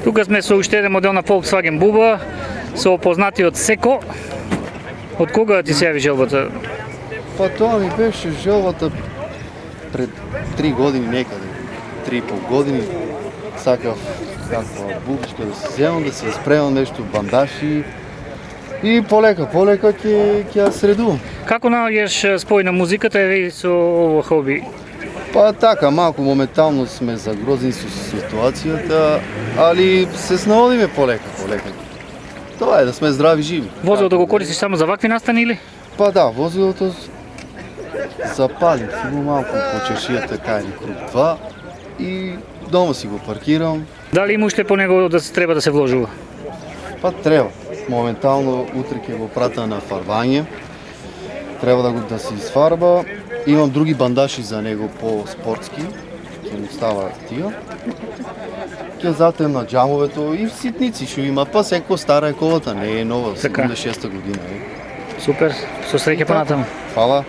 Тука сме со уште еден модел на Volkswagen Буба, со опознатиот Секо. Од кога ти се јави желбата? Па тоа ми беше желбата пред 3 години некаде, 3,5 години. Сакав каква бубичка да се земам, да се изпремам нешто бандаши и полека ќе ја средувам. Како наоѓаш спој на музиката и со ово хоби? Па така, малку моментално сме загрозени со ситуацијата, али се снаодиме полека. Тоа е да сме здрави живи. Возилото го користиш само за вакви настани или? Па да, возилото запалим си го малку по чешијата кај ни круг 2 и дома си го паркирам. Дали има уште по него да се треба да се вложува? Па треба. Моментално утре ќе го прата на фарбање. Треба да се изфарба. Имам други бандаши за него по-спортски. Ќе му става тие. Ќе затем на джамовето и ситници што има, па секој стара е колата, не е нова, 76-та година е. Супер, со среќа понатаму. Фала.